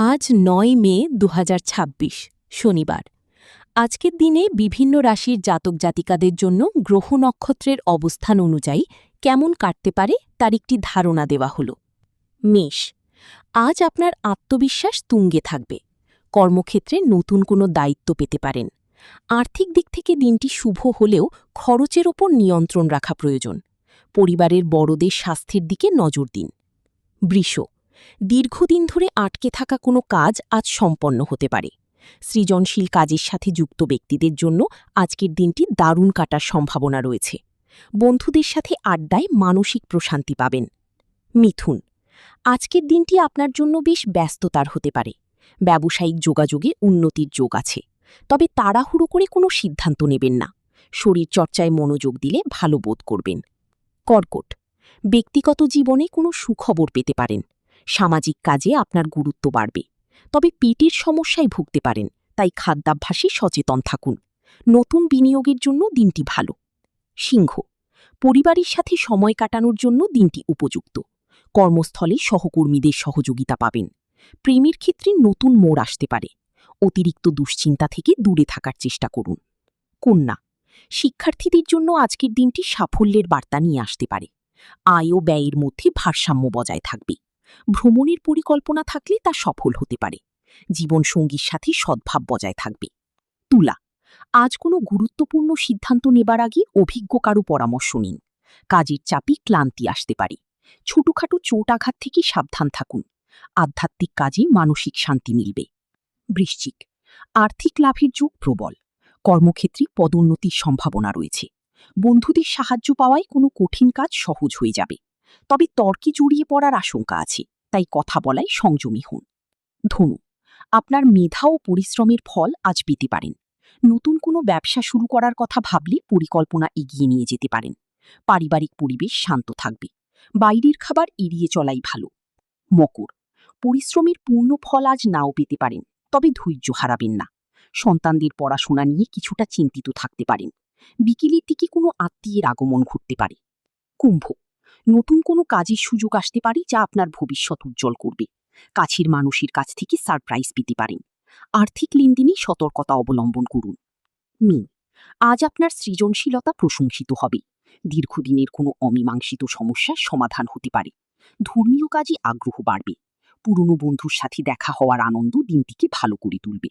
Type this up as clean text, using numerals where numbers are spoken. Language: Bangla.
আজ ৯ মে ২০২৬ শনিবার। আজকের দিনে বিভিন্ন রাশির জাতক জাতিকাদের জন্য গ্রহ নক্ষত্রের অবস্থান অনুযায়ী কেমন কাটতে পারে তার একটি ধারণা দেওয়া হল। মেষ, আজ আপনার আত্মবিশ্বাস তুঙ্গে থাকবে। কর্মক্ষেত্রে নতুন কোনো দায়িত্ব পেতে পারেন। আর্থিক দিক থেকে দিনটি শুভ হলেও খরচের ওপর নিয়ন্ত্রণ রাখা প্রয়োজন। পরিবারের বড়দের স্বাস্থ্যের দিকে নজর দিন। বৃষ, দীর্ঘদিন ধরে আটকে থাকা কোনো কাজ আজ সম্পন্ন হতে পারে। সৃজনশীল কাজের সাথে যুক্ত ব্যক্তিদের জন্য আজকের দিনটি দারুণ কাটার সম্ভাবনা রয়েছে। বন্ধুদের সাথে আড্ডায় মানসিক প্রশান্তি পাবেন। মিথুন, আজকের দিনটি আপনার জন্য বেশ ব্যস্ততার হতে পারে। ব্যবসায়িক যোগাযোগে উন্নতির যোগ আছে, তবে তাড়াহুড়ো করে কোনো সিদ্ধান্ত নেবেন না। শরীরচর্চায় মনোযোগ দিলে ভালো বোধ করবেন। কর্কট, ব্যক্তিগত জীবনে কোনো সুখবর পেতে পারেন। সামাজিক কাজে আপনার গুরুত্ব বাড়বে, তবে পেটের সমস্যায় ভুগতে পারেন, তাই খাদ্যাভ্যাসে সচেতন থাকুন। নতুন বিনিয়োগের জন্য দিনটি ভালো। সিংহ, পরিবারের সাথে সময় কাটানোর জন্য দিনটি উপযুক্ত। কর্মস্থলে সহকর্মীদের সহযোগিতা পাবেন। প্রেমের ক্ষেত্রে নতুন মোড় আসতে পারে। অতিরিক্ত দুশ্চিন্তা থেকে দূরে থাকার চেষ্টা করুন। কন্যা, শিক্ষার্থীদের জন্য আজকের দিনটি সাফল্যের বার্তা নিয়ে আসতে পারে। আয় ও ব্যয়ের মধ্যে ভারসাম্য বজায় থাকবে। ভ্রমণের পরিকল্পনা থাকলে তা সফল হতে পারে। জীবনসঙ্গীর সাথে সদ্ভাব বজায় থাকবে। তুলা, আজ কোনো গুরুত্বপূর্ণ সিদ্ধান্ত নেবার আগে অভিজ্ঞ কারো পরামর্শ নিন। কাজের চাপে ক্লান্তি আসতে পারে। ছোটখাটো চোট আঘাত থেকে সাবধান থাকুন। আধ্যাত্মিক কাজে মানসিক শান্তি মিলবে। বৃশ্চিক, আর্থিক লাভের যোগ প্রবল। কর্মক্ষেত্রে পদোন্নতির সম্ভাবনা রয়েছে। বন্ধুদের সাহায্য পাওয়ায় কোনো কঠিন কাজ সহজ হয়ে যাবে, তবে তর্কে জড়িয়ে পড়ার আশঙ্কা আছে, তাই কথা বলায় সংযমী হন। ধনু, আপনার মেধা ও পরিশ্রমের ফল আজ পেতে পারেন। নতুন কোনো ব্যবসা শুরু করার কথা ভাবলে পরিকল্পনা এগিয়ে নিয়ে যেতে পারেন। পারিবারিক পরিবেশ শান্ত থাকবে। বাইরের খাবার এড়িয়ে চলাই ভালো। মকর, পরিশ্রমের পূর্ণ ফল আজ নাও পেতে পারেন, তবে ধৈর্য হারাবেন না। সন্তানদের পড়াশোনা নিয়ে কিছুটা চিন্তিত থাকতে পারেন। বিকেলের দিকে কোনো আত্মীয়ের আগমন ঘটতে পারে। কুম্ভ, নতুন কোনো কাজের সুযোগ আসতে পারে যা আপনার ভবিষ্যৎ উজ্জ্বল করবে। কাছের মানুষের কাছ থেকে সারপ্রাইজ পেতে পারেন। আর্থিক লেনদেনে সতর্কতা অবলম্বন করুন। মীন, আজ আপনার সৃজনশীলতা প্রশংসিত হবে। দীর্ঘদিনের কোনো অমীমাংসিত সমস্যার সমাধান হতে পারে। ধর্মীয় কাজে আগ্রহ বাড়বে। পুরনো বন্ধুর সাথে দেখা হওয়ার আনন্দ দিনটিকে ভালো করে তুলবে।